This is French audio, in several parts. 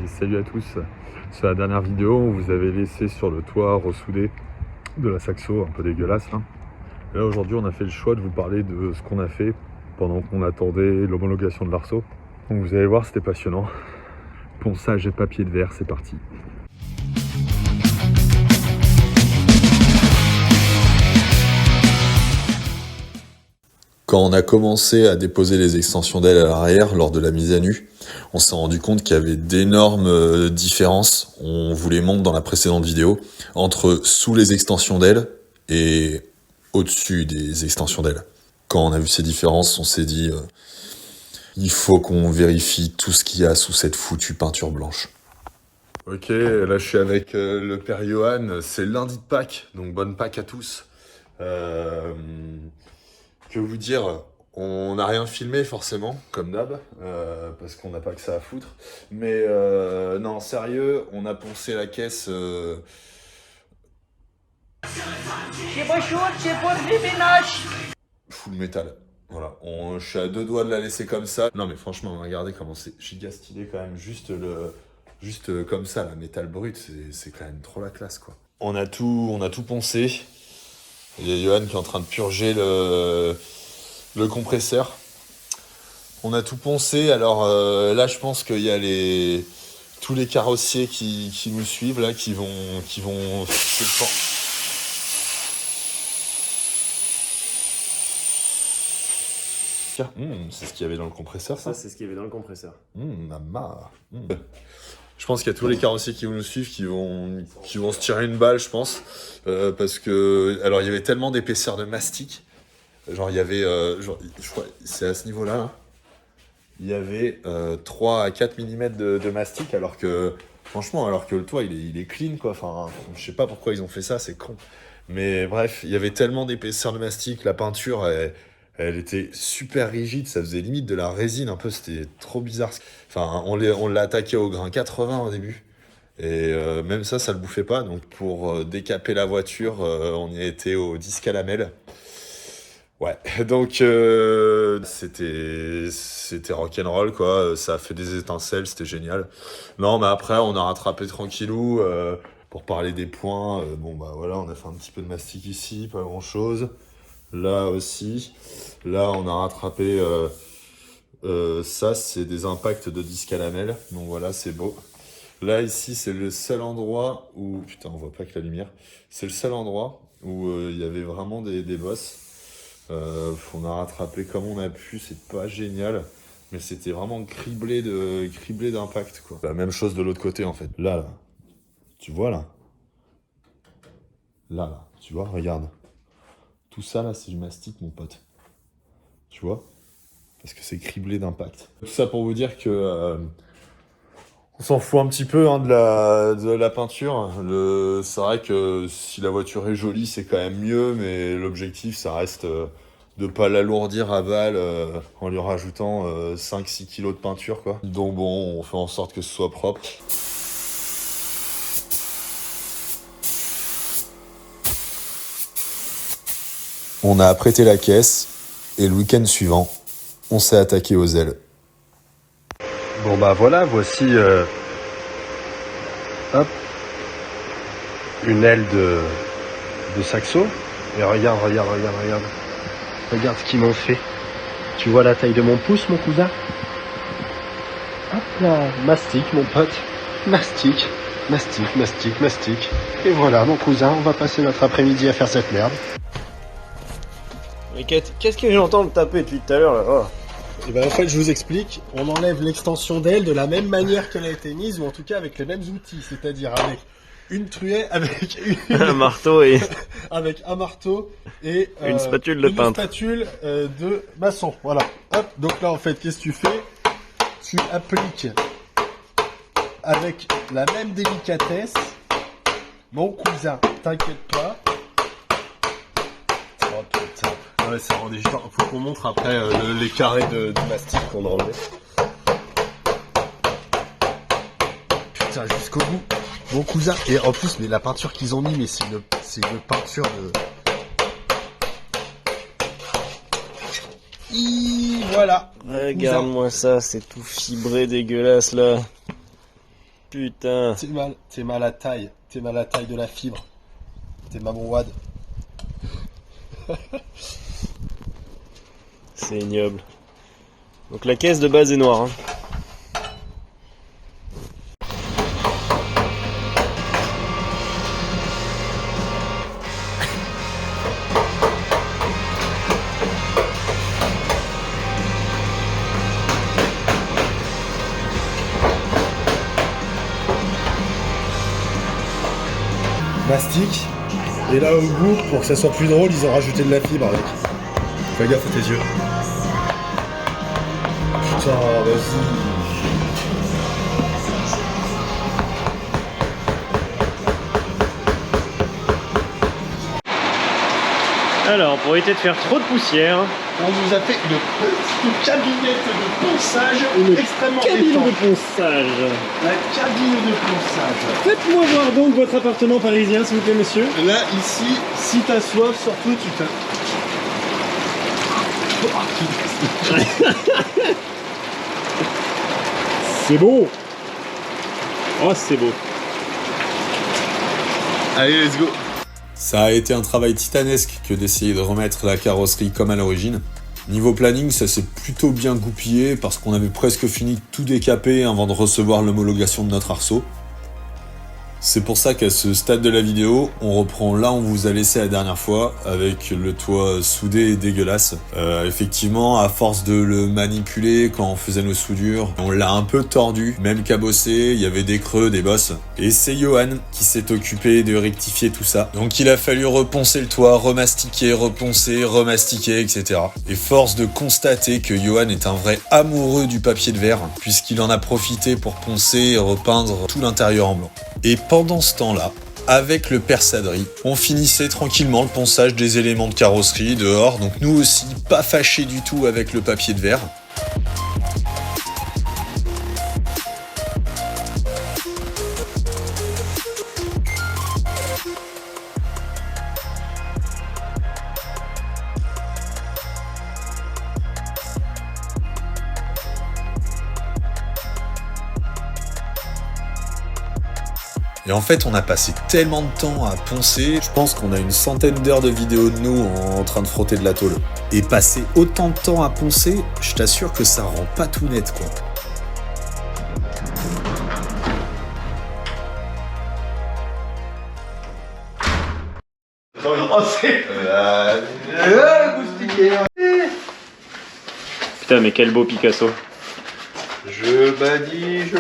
Et salut à tous. Sur la dernière vidéo, on vous avait laissé sur le toit ressoudé de la Saxo, un peu dégueulasse là. Et là aujourd'hui, on a fait le choix de vous parler de ce qu'on a fait pendant qu'on attendait l'homologation de l'Arceau. Donc vous allez voir, c'était passionnant. Ponçage et papier de verre, c'est parti. Quand on a commencé à déposer les extensions d'ailes à l'arrière lors de la mise à nu, on s'est rendu compte qu'il y avait d'énormes différences, on vous les montre dans la précédente vidéo, entre sous les extensions d'ailes et au-dessus des extensions d'ailes. Quand on a vu ces différences, on s'est dit il faut qu'on vérifie tout ce qu'il y a sous cette foutue peinture blanche. Ok, là je suis avec le père Johan, c'est lundi de Pâques, donc bonne Pâques à tous. Que vous dire, on n'a rien filmé forcément, comme d'hab, parce qu'on n'a pas que ça à foutre. Mais non, sérieux, on a poncé la caisse. Full métal. Voilà, je suis à deux doigts de la laisser comme ça. Non mais franchement, regardez comment c'est giga stylé quand même, juste comme ça, la métal brut, c'est quand même trop la classe quoi. On a tout poncé. Il y a Johan qui est en train de purger le compresseur. On a tout poncé, alors là je pense qu'il y a tous les carrossiers qui nous suivent là, qui vont c'est ce qu'il y avait dans le compresseur, ça. C'est ce qu'il y avait dans le compresseur. Maman. Je pense qu'il y a tous les carrossiers qui vont nous suivre, qui vont se tirer une balle, je pense, parce que alors il y avait tellement d'épaisseur de mastic, genre il y avait, je crois, c'est à ce niveau-là, hein. Il y avait 3 à 4 mm de mastic, alors que franchement, le toit il est clean quoi. Enfin, je sais pas pourquoi ils ont fait ça, c'est con. Mais bref, il y avait tellement d'épaisseur de mastic, la peinture elle était super rigide, ça faisait limite de la résine un peu, c'était trop bizarre. Enfin, on l'a attaqué au grain 80 au début, et même ça le bouffait pas. Donc pour décaper la voiture, on y a été au 10 calamel. Ouais, donc c'était rock'n'roll quoi, ça a fait des étincelles, c'était génial. Non, mais après on a rattrapé tranquillou, pour parler des points, bon bah voilà, on a fait un petit peu de mastic ici, pas grand chose. Là aussi, là on a rattrapé, ça c'est des impacts de disque à lamelles, donc voilà c'est beau. Là ici c'est le seul endroit où, putain on voit pas que la lumière, c'est le seul endroit où il y avait vraiment des bosses. On a rattrapé comme on a pu, c'est pas génial, mais c'était vraiment criblé d'impact quoi. La même chose de l'autre côté en fait, là, tu vois là, tu vois, regarde. Tout ça là c'est du mastic mon pote, tu vois, parce que c'est criblé d'impact. Tout ça pour vous dire que on s'en fout un petit peu hein, de la peinture. C'est vrai que si la voiture est jolie c'est quand même mieux, mais l'objectif ça reste de pas l'alourdir à balle en lui rajoutant 5-6 kilos de peinture quoi. Donc bon, on fait en sorte que ce soit propre. On a apprêté la caisse, et le week-end suivant, on s'est attaqué aux ailes. Bon bah voilà, voici hop, une aile de Saxo. Et regarde ce qu'ils m'ont fait. Tu vois la taille de mon pouce, mon cousin? Hop là, mastic mon pote, mastic. Et voilà mon cousin, on va passer notre après-midi à faire cette merde. Mais qu'est-ce que j'entends le taper depuis tout à l'heure là? Oh. Et ben en fait je vous explique, on enlève l'extension d'aile de la même manière qu'elle a été mise, ou en tout cas avec les mêmes outils, c'est-à-dire avec une truelle, avec Un marteau et avec un marteau et une spatule de peintre. Une spatule de maçon, voilà. Hop, donc là en fait qu'est-ce que tu fais? Tu appliques avec la même délicatesse, mon cousin, t'inquiète pas. Oh putain. Ouais, ça rend des gens. Faut qu'on montre après les carrés de mastic qu'on a enlevé. Putain, jusqu'au bout. Mon cousin. Et en plus, mais la peinture qu'ils ont mis, mais c'est une peinture de. Voilà. Regarde-moi ça, c'est tout fibré dégueulasse là. Putain. T'es mal à taille. T'es mal à taille de la fibre. T'es mal mon wad. C'est ignoble. Donc la caisse de base est noire. Hein. Mastic. Et là au bout, pour que ça soit plus drôle, ils ont rajouté de la fibre avec. Fais gaffe à tes yeux. Putain, vas-y. Alors, pour éviter de faire trop de poussière, On vous a fait une petite cabinette de ponçage extrêmement cabine détente. de ponçage. La cabine de ponçage. Faites-moi voir donc votre appartement parisien, s'il vous plaît, monsieur. Là, ici, si t'as soif, surtout tu te... C'est beau. Oh, c'est beau. Allez, let's go. Ça a été un travail titanesque que d'essayer de remettre la carrosserie comme à l'origine. Niveau planning, ça s'est plutôt bien goupillé parce qu'on avait presque fini de tout décaper avant de recevoir l'homologation de notre arceau. C'est pour ça qu'à ce stade de la vidéo, on reprend là où on vous a laissé la dernière fois, avec le toit soudé et dégueulasse. Effectivement, à force de le manipuler quand on faisait nos soudures, on l'a un peu tordu, même cabossé, il y avait des creux, des bosses. Et c'est Johan qui s'est occupé de rectifier tout ça. Donc il a fallu reponcer le toit, remastiquer, reponcer, remastiquer, etc. Et force de constater que Johan est un vrai amoureux du papier de verre, puisqu'il en a profité pour poncer et repeindre tout l'intérieur en blanc. Et pendant ce temps-là, avec le persadris, on finissait tranquillement le ponçage des éléments de carrosserie dehors, donc nous aussi pas fâchés du tout avec le papier de verre. Et en fait, on a passé tellement de temps à poncer, je pense qu'on a une centaine d'heures de vidéos de nous en train de frotter de la tôle. Et passer autant de temps à poncer, je t'assure que ça rend pas tout net, quoi. Putain, mais quel beau Picasso. Je badis.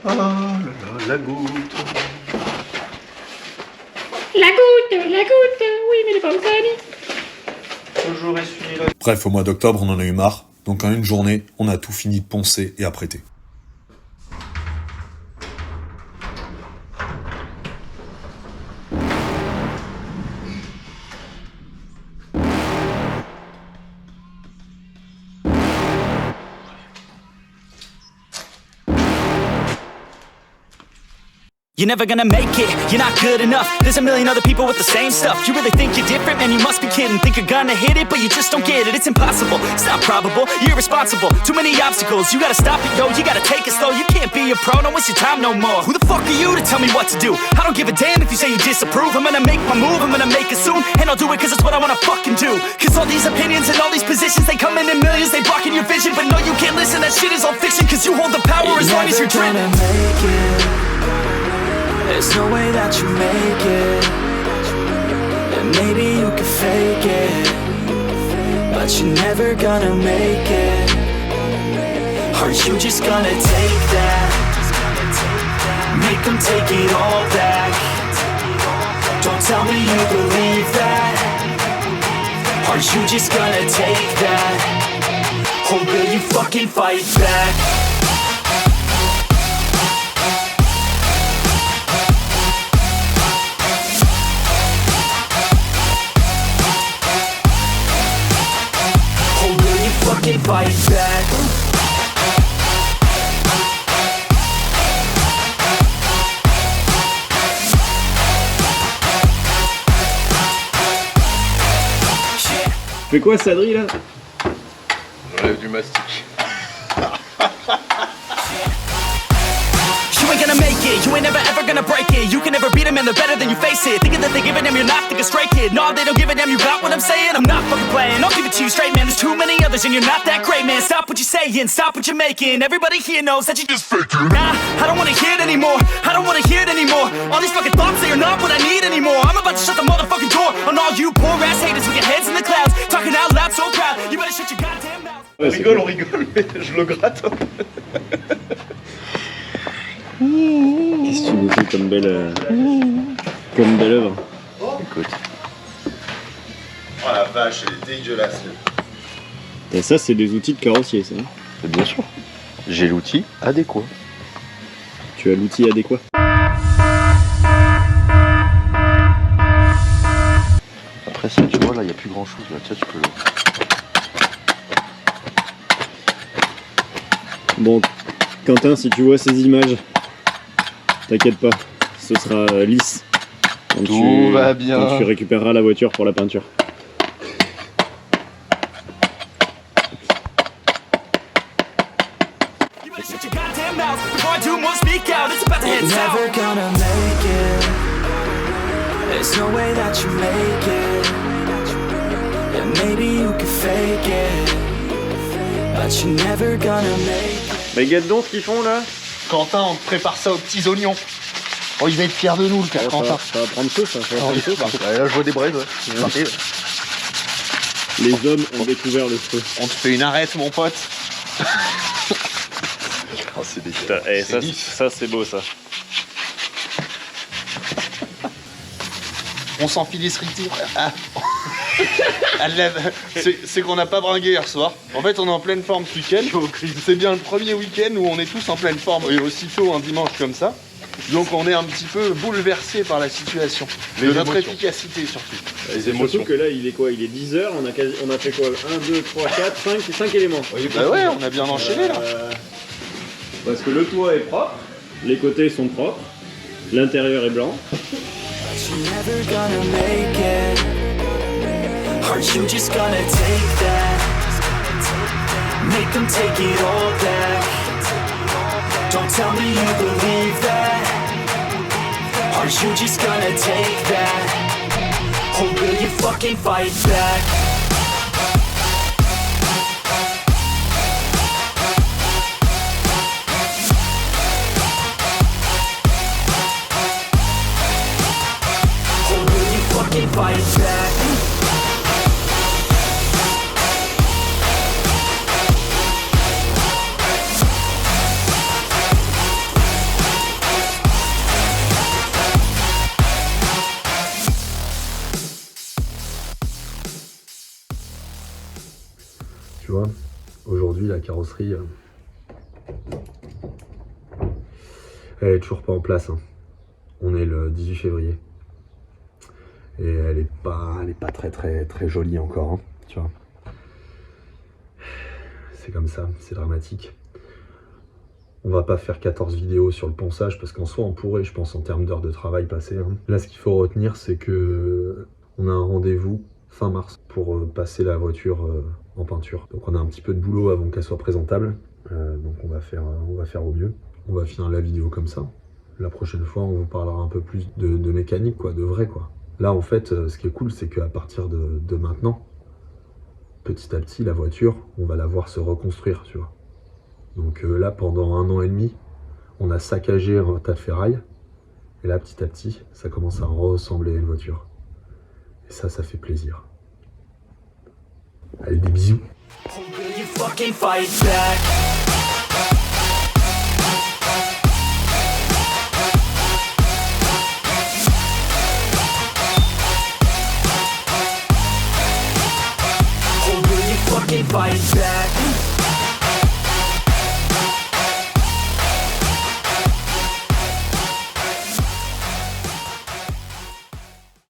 Ah là là, la goutte. La goutte, oui, mais les pommes salis. Toujours essuyer la... Bref, au mois d'octobre, on en a eu marre. Donc en une journée, on a tout fini de poncer et apprêter. You're never gonna make it, you're not good enough. There's a million other people with the same stuff. You really think you're different, man, you must be kidding. Think you're gonna hit it, but you just don't get it. It's impossible, it's not probable, you're irresponsible. Too many obstacles, you gotta stop it, yo. You gotta take it slow, you can't be a pro, don't waste your time no more. Who the fuck are you to tell me what to do? I don't give a damn if you say you disapprove. I'm gonna make my move, I'm gonna make it soon. And I'll do it cause it's what I wanna fucking do. Cause all these opinions and all these positions, they come in millions, they blocking your vision. But no, you can't listen, that shit is all fiction. Cause you hold the power as long as you're dreaming. There's no way that you make it. And maybe you can fake it, but you're never gonna make it. Are you just gonna take that? Make them take it all back. Don't tell me you believe that. Are you just gonna take that? Or will you fucking fight back? Fight back. Fais quoi, Sadri, là? J'enlève du mastic. gonna break it. You can never beat them and they're better than you face it. Thinking that they give a damn, you're not thinking straight, kid. No, they don't give a damn, you got what I'm saying? I'm not fucking playing, I'll give it to you straight, man. There's too many others and you're not that great, man. Stop what you're saying, stop what you're making. Everybody here knows that you just faking. Nah, I don't wanna hear it anymore. I don't wanna hear it anymore. All these fucking thoughts, they are not what I need anymore. I'm about to shut the motherfucking door on all you poor ass haters with your heads in the clouds. Talking out loud so proud, you better shut your goddamn mouth. Ouais, On rigole, mais je le gratte. Qu'est-ce que tu nous fais comme belle œuvre? Écoute. Oh la vache, elle est dégueulasse. Et ça, c'est des outils de carrossier, ça. Bien sûr. J'ai l'outil adéquat. Tu as l'outil adéquat. Après ça, tu vois, là, il n'y a plus grand chose. Là, tiens, tu peux le... Bon, Quentin, si tu vois ces images, t'inquiète pas, ce sera lisse. Tout va bien. Quand tu récupéreras la voiture pour la peinture. You better shut your goddamn mouth before I do more speak out. It's about to head south. Never gonna make it. There's no way that you make it. Yeah, maybe you can fake it, but you're never gonna make it. Mais regarde donc ce qu'ils font là. Quentin, on te prépare ça aux petits oignons. Oh, il va être fier de nous, le Ça Quentin. va prendre chaud, ça. Là, je vois des braises, ouais. Parfait. Les hommes ont découvert le feu. On te fait une arrête, mon pote. Oh, c'est dégueulasse. Et C'est lisse. ça c'est beau, ça. On s'enfile les frites. Ah. C'est qu'on n'a pas bringué hier soir. En fait, on est en pleine forme ce week-end. C'est bien le premier week-end où on est tous en pleine forme. Et aussitôt un dimanche comme ça. Donc on est un petit peu bouleversé par la situation. De notre efficacité surtout. Les émotions. Surtout que là, il est quoi? Il est 10h, on a fait quoi? 1, 2, 3, 4, 5 éléments. Bah ouais, on a bien enchaîné là. Parce que le toit est propre, les côtés sont propres, l'intérieur est blanc. But you're never gonna make it. Are you just gonna take that? Make them take it all back. Don't tell me you believe that. Are you just gonna take that? Or will you fucking fight back? Or will you fucking fight back? Tu vois, aujourd'hui la carrosserie, elle est toujours pas en place. Hein. On est le 18 février. Et elle est pas très jolie encore, hein, tu vois. C'est comme ça, c'est dramatique. On va pas faire 14 vidéos sur le ponçage parce qu'en soi on pourrait, je pense, en termes d'heures de travail passées. Hein. Là, ce qu'il faut retenir, c'est que on a un rendez-vous fin mars pour passer la voiture en peinture. Donc on a un petit peu de boulot avant qu'elle soit présentable. Donc on va faire au mieux. On va finir la vidéo comme ça. La prochaine fois, on vous parlera un peu plus de mécanique, quoi, de vrai, quoi. Là, en fait, ce qui est cool, c'est qu'à partir de maintenant, petit à petit, la voiture, on va la voir se reconstruire, tu vois. Donc là, pendant 1 an et demi, on a saccagé un tas de ferraille. Et là, petit à petit, ça commence à ressembler à une voiture. Et ça fait plaisir. Allez, des bisous. Or will you fucking fight back? Or will you fucking fight back?